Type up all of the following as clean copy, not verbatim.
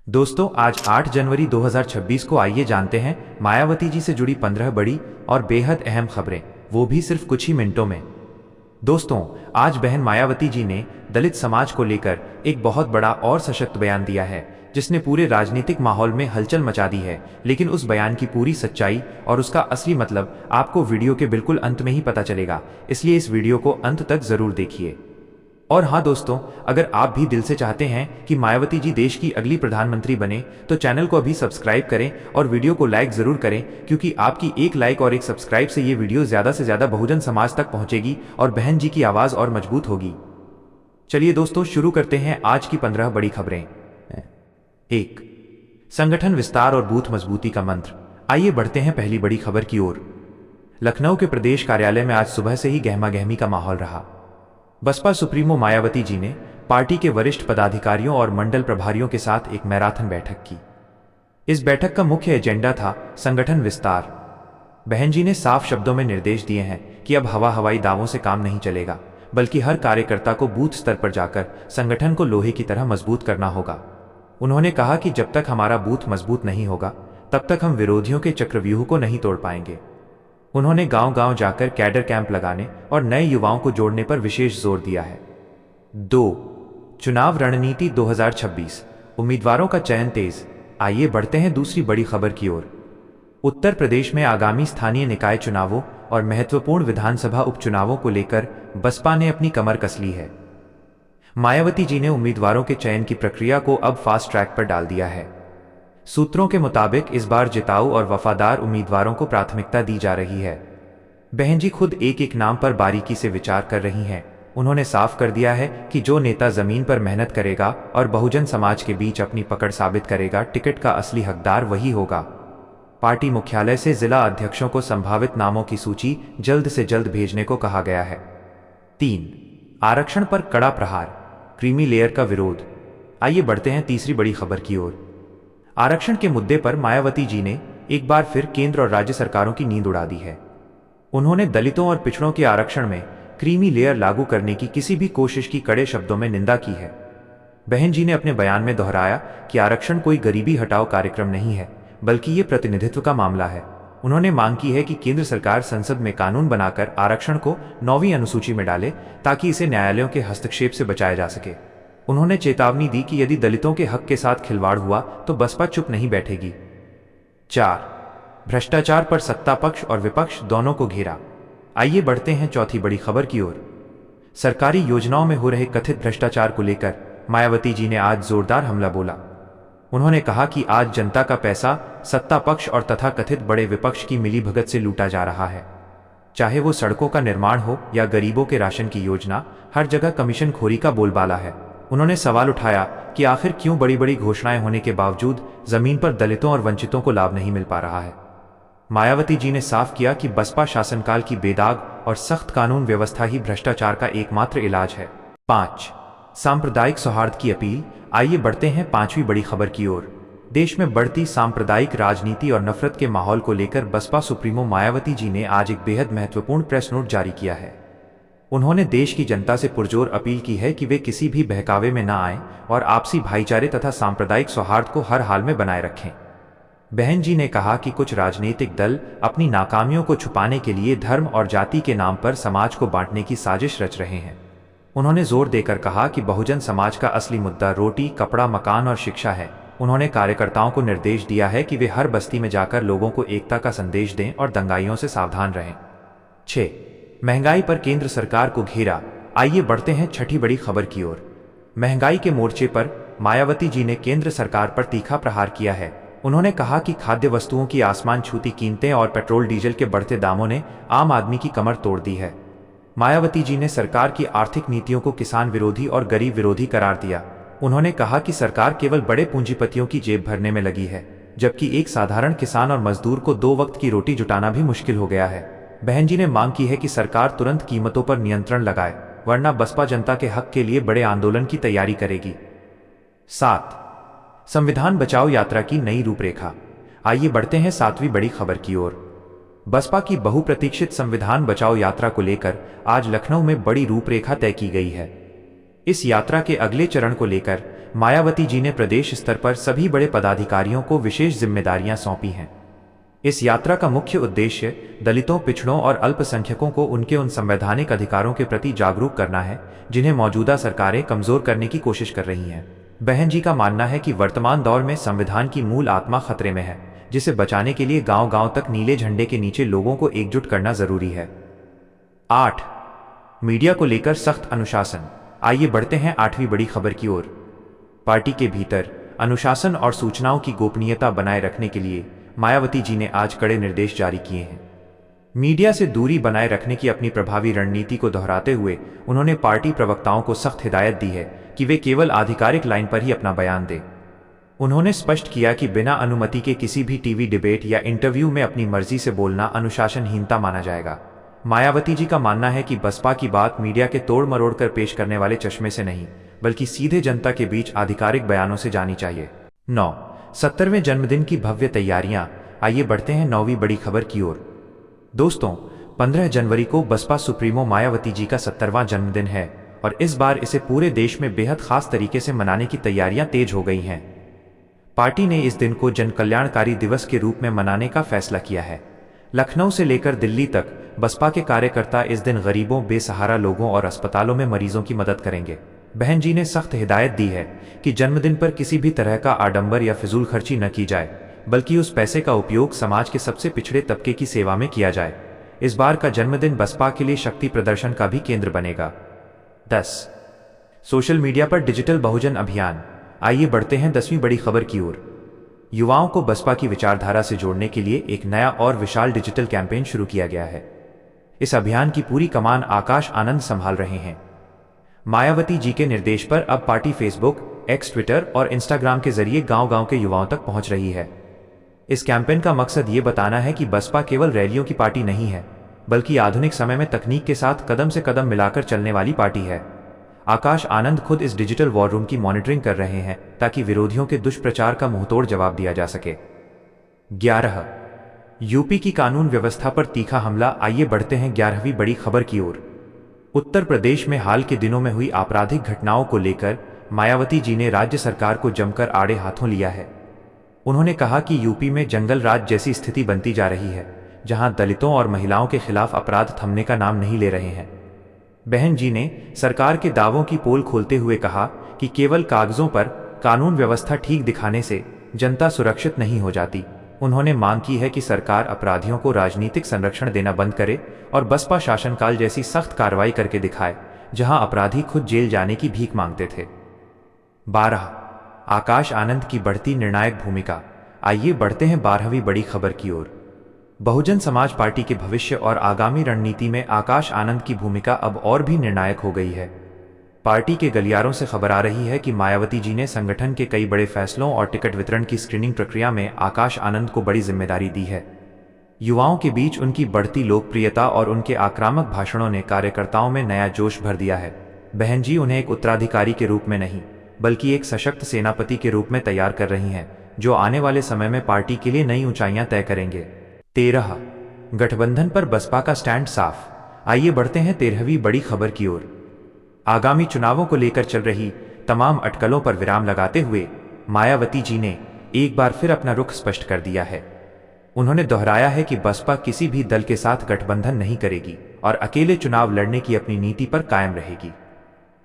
दोस्तों, आज 8 जनवरी 2026 को आइए जानते हैं मायावती जी से जुड़ी 15 बड़ी और बेहद अहम खबरें, वो भी सिर्फ कुछ ही मिनटों में। दोस्तों, आज बहन मायावती जी ने दलित समाज को लेकर एक बहुत बड़ा और सशक्त बयान दिया है, जिसने पूरे राजनीतिक माहौल में हलचल मचा दी है। लेकिन उस बयान की पूरी सच्चाई और उसका असली मतलब आपको वीडियो के बिल्कुल अंत में ही पता चलेगा, इसलिए इस वीडियो को अंत तक जरूर देखिए। और हाँ दोस्तों, अगर आप भी दिल से चाहते हैं कि मायावती जी देश की अगली प्रधानमंत्री बने, तो चैनल को अभी सब्सक्राइब करें और वीडियो को लाइक जरूर करें, क्योंकि आपकी एक लाइक और एक सब्सक्राइब से ये वीडियो ज्यादा से ज्यादा बहुजन समाज तक पहुंचेगी और बहन जी की आवाज और मजबूत होगी। चलिए दोस्तों, शुरू करते हैं आज की 15 बड़ी खबरें। 1. संगठन विस्तार और बूथ मजबूती का मंत्र। आइए बढ़ते हैं पहली बड़ी खबर की ओर। लखनऊ के प्रदेश कार्यालय में आज सुबह से ही गहमा गहमी का माहौल रहा। बसपा सुप्रीमो मायावती जी ने पार्टी के वरिष्ठ पदाधिकारियों और मंडल प्रभारियों के साथ एक मैराथन बैठक की। इस बैठक का मुख्य एजेंडा था संगठन विस्तार। बहन जी ने साफ शब्दों में निर्देश दिए हैं कि अब हवाई दावों से काम नहीं चलेगा, बल्कि हर कार्यकर्ता को बूथ स्तर पर जाकर संगठन को लोहे की तरह मजबूत करना होगा। उन्होंने कहा कि जब तक हमारा बूथ मजबूत नहीं होगा, तब तक हम विरोधियों के चक्रव्यूह को नहीं तोड़ पाएंगे। उन्होंने गांव-गांव जाकर कैडर कैंप लगाने और नए युवाओं को जोड़ने पर विशेष जोर दिया है। 2. चुनाव रणनीति 2026। उम्मीदवारों का चयन तेज। आइए बढ़ते हैं दूसरी बड़ी खबर की ओर। उत्तर प्रदेश में आगामी स्थानीय निकाय चुनावों और महत्वपूर्ण विधानसभा उपचुनावों को लेकर बसपा ने अपनी कमर कस ली है। मायावती जी ने उम्मीदवारों के चयन की प्रक्रिया को अब फास्ट ट्रैक पर डाल दिया है। सूत्रों के मुताबिक इस बार जिताऊ और वफादार उम्मीदवारों को प्राथमिकता दी जा रही है। बहन जी खुद एक एक नाम पर बारीकी से विचार कर रही हैं। उन्होंने साफ कर दिया है कि जो नेता जमीन पर मेहनत करेगा और बहुजन समाज के बीच अपनी पकड़ साबित करेगा, टिकट का असली हकदार वही होगा। पार्टी मुख्यालय से जिला अध्यक्षों को संभावित नामों की सूची जल्द से जल्द भेजने को कहा गया है। 3. आरक्षण पर कड़ा प्रहार। क्रीमी लेयर का विरोध। आइए बढ़ते हैं तीसरी बड़ी खबर की ओर। आरक्षण के मुद्दे पर मायावती जी ने एक बार फिर केंद्र और राज्य सरकारों की नींद उड़ा दी है। उन्होंने दलितों और पिछड़ों के आरक्षण में क्रीमी लेयर लागू करने की किसी भी कोशिश की कड़े शब्दों में निंदा की है। बहन जी ने अपने बयान में दोहराया कि आरक्षण कोई गरीबी हटाओ कार्यक्रम नहीं है, बल्कि ये प्रतिनिधित्व का मामला है। उन्होंने मांग की है कि केंद्र सरकार संसद में कानून बनाकर आरक्षण को 9वीं अनुसूची में डाले, ताकि इसे न्यायालयों के हस्तक्षेप से बचाया जा सके। उन्होंने चेतावनी दी कि यदि दलितों के हक के साथ खिलवाड़ हुआ तो बसपा चुप नहीं बैठेगी। 4. भ्रष्टाचार पर सत्ता पक्ष और विपक्ष दोनों को घेरा। आइए बढ़ते हैं चौथी बड़ी खबर की ओर। सरकारी योजनाओं में हो रहे कथित भ्रष्टाचार को लेकर मायावती जी ने आज जोरदार हमला बोला। उन्होंने कहा कि आज जनता का पैसा सत्ता पक्ष और तथाकथित बड़े विपक्ष की मिलीभगत से लूटा जा रहा है। चाहे वो सड़कों का निर्माण हो या गरीबों के राशन की योजना, हर जगह कमीशन खोरी का बोलबाला है। उन्होंने सवाल उठाया कि आखिर क्यों बड़ी बड़ी घोषणाएं होने के बावजूद जमीन पर दलितों और वंचितों को लाभ नहीं मिल पा रहा है। मायावती जी ने साफ किया कि बसपा शासनकाल की बेदाग और सख्त कानून व्यवस्था ही भ्रष्टाचार का एकमात्र इलाज है। 5. सांप्रदायिक सौहार्द की अपील। आइए बढ़ते हैं पांचवी बड़ी खबर की ओर। देश में बढ़ती सांप्रदायिक राजनीति और नफरत के माहौल को लेकर बसपा सुप्रीमो मायावती जी ने आज एक बेहद महत्वपूर्ण प्रेस नोट जारी किया है। उन्होंने देश की जनता से पुरजोर अपील की है कि वे किसी भी बहकावे में न आएं और आपसी भाईचारे तथा सांप्रदायिक सौहार्द को हर हाल में बनाए रखें। बहन जी ने कहा कि कुछ राजनीतिक दल अपनी नाकामियों को छुपाने के लिए धर्म और जाति के नाम पर समाज को बांटने की साजिश रच रहे हैं। उन्होंने जोर देकर कहा कि बहुजन समाज का असली मुद्दा रोटी, कपड़ा, मकान और शिक्षा है। उन्होंने कार्यकर्ताओं को निर्देश दिया है कि वे हर बस्ती में जाकर लोगों को एकता का संदेश दें और दंगाइयों से सावधान रहें। 6. महंगाई पर केंद्र सरकार को घेरा। आइए बढ़ते हैं छठी बड़ी खबर की ओर। महंगाई के मोर्चे पर मायावती जी ने केंद्र सरकार पर तीखा प्रहार किया है। उन्होंने कहा कि खाद्य वस्तुओं की आसमान छूती कीमतें और पेट्रोल डीजल के बढ़ते दामों ने आम आदमी की कमर तोड़ दी है। मायावती जी ने सरकार की आर्थिक नीतियों को किसान विरोधी और गरीब विरोधी करार दिया। उन्होंने कहा कि सरकार केवल बड़े पूंजीपतियों की जेब भरने में लगी है, जबकि एक साधारण किसान और मजदूर को 2 वक्त की रोटी जुटाना भी मुश्किल हो गया है। बहन जी ने मांग की है कि सरकार तुरंत कीमतों पर नियंत्रण लगाए, वरना बसपा जनता के हक के लिए बड़े आंदोलन की तैयारी करेगी। 7. संविधान बचाओ यात्रा की नई रूपरेखा। आइए बढ़ते हैं 7वीं बड़ी खबर की ओर। बसपा की बहुप्रतीक्षित संविधान बचाओ यात्रा को लेकर आज लखनऊ में बड़ी रूपरेखा तय की गई है। इस यात्रा के अगले चरण को लेकर मायावती जी ने प्रदेश स्तर पर सभी बड़े पदाधिकारियों को विशेष जिम्मेदारियां सौंपी हैं। इस यात्रा का मुख्य उद्देश्य दलितों, पिछड़ों और अल्पसंख्यकों को उनके उन संवैधानिक अधिकारों के प्रति जागरूक करना है जिन्हें मौजूदा सरकारें कमजोर करने की कोशिश कर रही हैं। बहन जी का मानना है कि वर्तमान दौर में संविधान की मूल आत्मा खतरे में है, जिसे बचाने के लिए गांव-गांव तक नीले झंडे के नीचे लोगों को एकजुट करना जरूरी है। 8. मीडिया को लेकर सख्त अनुशासन। आइए बढ़ते हैं 8वीं बड़ी खबर की ओर। पार्टी के भीतर अनुशासन और सूचनाओं की गोपनीयता बनाए रखने के लिए मायावती जी ने आज कड़े निर्देश जारी किए हैं। मीडिया से दूरी बनाए रखने की अपनी प्रभावी रणनीति को दोहराते हुए उन्होंने पार्टी प्रवक्ताओं को सख्त हिदायत दी है कि वे केवल आधिकारिक लाइन पर ही अपना बयान दें। उन्होंने स्पष्ट किया कि बिना अनुमति के किसी भी टीवी डिबेट या इंटरव्यू में अपनी मर्जी से बोलना अनुशासनहीनता माना जाएगा। मायावती जी का मानना है कि बसपा की बात मीडिया के तोड़ मरोड़ कर पेश करने वाले चश्मे से नहीं, बल्कि सीधे जनता के बीच आधिकारिक बयानों से जानी चाहिए। 9. 70वें जन्मदिन की भव्य तैयारियां। आइए बढ़ते हैं 9वीं बड़ी खबर की ओर। दोस्तों, 15 जनवरी को बसपा सुप्रीमो मायावती जी का 70वां जन्मदिन है और इस बार इसे पूरे देश में बेहद खास तरीके से मनाने की तैयारियां तेज हो गई हैं। पार्टी ने इस दिन को जन कल्याणकारी दिवस के रूप में मनाने का फैसला किया है। लखनऊ से लेकर दिल्ली तक बसपा के कार्यकर्ता इस दिन गरीबों, बेसहारा लोगों और अस्पतालों में मरीजों की मदद करेंगे। बहन जी ने सख्त हिदायत दी है कि जन्मदिन पर किसी भी तरह का आडंबर या फिजूल खर्ची न की जाए, बल्कि उस पैसे का उपयोग समाज के सबसे पिछड़े तबके की सेवा में किया जाए। इस बार का जन्मदिन बसपा के लिए शक्ति प्रदर्शन का भी केंद्र बनेगा। 10. सोशल मीडिया पर डिजिटल बहुजन अभियान। आइए बढ़ते हैं 10वीं बड़ी खबर की ओर। युवाओं को बसपा की विचारधारा से जोड़ने के लिए एक नया और विशाल डिजिटल कैंपेन शुरू किया गया है। इस अभियान की पूरी कमान आकाश आनंद संभाल रहे हैं। मायावती जी के निर्देश पर अब पार्टी फेसबुक, एक्स, ट्विटर और इंस्टाग्राम के जरिए गांव-गांव के युवाओं तक पहुंच रही है। इस कैंपेन का मकसद ये बताना है कि बसपा केवल रैलियों की पार्टी नहीं है, बल्कि आधुनिक समय में तकनीक के साथ कदम से कदम मिलाकर चलने वाली पार्टी है। आकाश आनंद खुद इस डिजिटल वॉर रूम की मॉनिटरिंग कर रहे हैं ताकि विरोधियों के दुष्प्रचार का मुंहतोड़ जवाब दिया जा सके। 11. यूपी की कानून व्यवस्था पर तीखा हमला। आइए बढ़ते हैं 11वीं बड़ी खबर की ओर। उत्तर प्रदेश में हाल के दिनों में हुई आपराधिक घटनाओं को लेकर मायावती जी ने राज्य सरकार को जमकर आड़े हाथों लिया है। उन्होंने कहा कि यूपी में जंगल राज जैसी स्थिति बनती जा रही है, जहां दलितों और महिलाओं के खिलाफ अपराध थमने का नाम नहीं ले रहे हैं। बहन जी ने सरकार के दावों की पोल खोलते हुए कहा कि केवल कागजों पर कानून व्यवस्था ठीक दिखाने से जनता सुरक्षित नहीं हो जाती। उन्होंने मांग की है कि सरकार अपराधियों को राजनीतिक संरक्षण देना बंद करे और बसपा शासनकाल जैसी सख्त कार्रवाई करके दिखाए, जहां अपराधी खुद जेल जाने की भीख मांगते थे। 12. आकाश आनंद की बढ़ती निर्णायक भूमिका। आइए बढ़ते हैं 12वीं बड़ी खबर की ओर। बहुजन समाज पार्टी के भविष्य और आगामी रणनीति में आकाश आनंद की भूमिका अब और भी निर्णायक हो गई है। पार्टी के गलियारों से खबर आ रही है कि मायावती जी ने संगठन के कई बड़े फैसलों और टिकट वितरण की स्क्रीनिंग प्रक्रिया में आकाश आनंद को बड़ी जिम्मेदारी दी है। युवाओं के बीच उनकी बढ़ती लोकप्रियता और उनके आक्रामक भाषणों ने कार्यकर्ताओं में नया जोश भर दिया है। बहन जी उन्हें एक उत्तराधिकारी के रूप में नहीं, बल्कि एक सशक्त सेनापति के रूप में तैयार कर रही हैं, जो आने वाले समय में पार्टी के लिए नई ऊंचाइयां तय करेंगे। 13. गठबंधन पर बसपा का स्टैंड साफ। आइए बढ़ते हैं 13वीं बड़ी खबर की ओर। आगामी चुनावों को लेकर चल रही तमाम अटकलों पर विराम लगाते हुए मायावती जी ने एक बार फिर अपना रुख स्पष्ट कर दिया है। उन्होंने दोहराया है कि बसपा किसी भी दल के साथ गठबंधन नहीं करेगी और अकेले चुनाव लड़ने की अपनी नीति पर कायम रहेगी।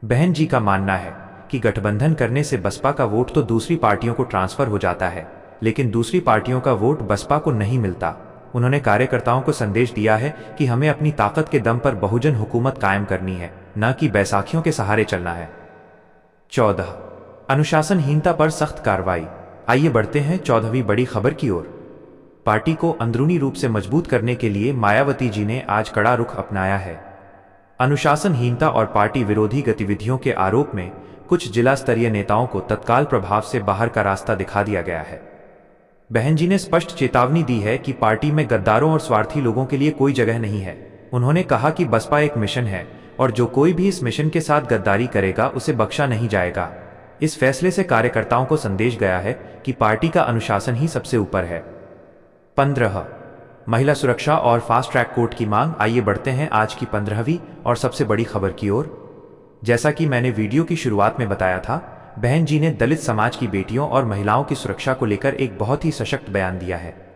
बहन जी का मानना है कि गठबंधन करने से बसपा का वोट तो दूसरी पार्टियों को ट्रांसफर हो जाता है, लेकिन दूसरी पार्टियों का वोट बसपा को नहीं मिलता। उन्होंने कार्यकर्ताओं को संदेश दिया है कि हमें अपनी ताकत के दम पर बहुजन हुकूमत कायम करनी है, न कि बैसाखियों के सहारे चलना है। 14. अनुशासनहीनता पर सख्त कार्रवाई। आइए बढ़ते हैं 14वीं बड़ी खबर की ओर। पार्टी को अंदरूनी रूप से मजबूत करने के लिए मायावती जी ने आज कड़ा रुख अपनाया है। अनुशासनहीनता और पार्टी विरोधी गतिविधियों के आरोप में कुछ जिला स्तरीय नेताओं को तत्काल प्रभाव से बाहर का रास्ता दिखा दिया गया है। बहन जी ने स्पष्ट चेतावनी दी है कि पार्टी में गद्दारों और स्वार्थी लोगों के लिए कोई जगह नहीं है। उन्होंने कहा कि बसपा एक मिशन है और जो कोई भी इस मिशन के साथ गद्दारी करेगा उसे बख्शा नहीं जाएगा। इस फैसले से कार्यकर्ताओं को संदेश गया है कि पार्टी का अनुशासन ही सबसे ऊपर है। 15. महिला सुरक्षा और फास्ट ट्रैक कोर्ट की मांग। आइए बढ़ते हैं आज की 15वीं और सबसे बड़ी खबर की ओर। जैसा कि मैंने वीडियो की शुरुआत में बताया था, बहन जी ने दलित समाज की बेटियों और महिलाओं की सुरक्षा को लेकर एक बहुत ही सशक्त बयान दिया है।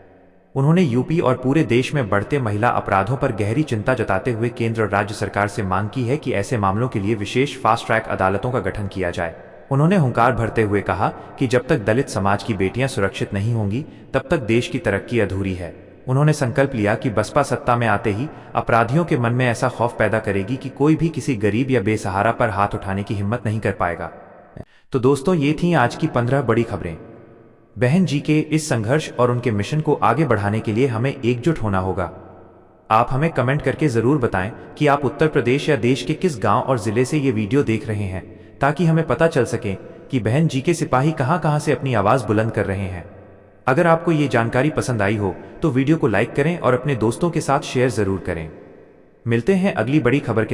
उन्होंने यूपी और पूरे देश में बढ़ते महिला अपराधों पर गहरी चिंता जताते हुए केंद्र और राज्य सरकार से मांग की है कि ऐसे मामलों के लिए विशेष फास्ट ट्रैक अदालतों का गठन किया जाए। उन्होंने हुंकार भरते हुए कहा कि जब तक दलित समाज की बेटियां सुरक्षित नहीं होंगी, तब तक देश की तरक्की अधूरी है। उन्होंने संकल्प लिया कि बसपा सत्ता में आते ही अपराधियों के मन में ऐसा खौफ पैदा करेगी कि कोई भी किसी गरीब या बेसहारा पर हाथ उठाने की हिम्मत नहीं कर पाएगा। तो दोस्तों, ये थी आज की 15 बड़ी खबरें। बहन जी के इस संघर्ष और उनके मिशन को आगे बढ़ाने के लिए हमें एकजुट होना होगा। आप हमें कमेंट करके जरूर बताएं कि आप उत्तर प्रदेश या देश के किस गांव और जिले से ये वीडियो देख रहे हैं, ताकि हमें पता चल सके कि बहन जी के सिपाही कहां-कहां से अपनी आवाज बुलंद कर रहे हैं। अगर आपको ये जानकारी पसंद आई हो तो वीडियो को लाइक करें और अपने दोस्तों के साथ शेयर जरूर करें। मिलते हैं अगली बड़ी खबर के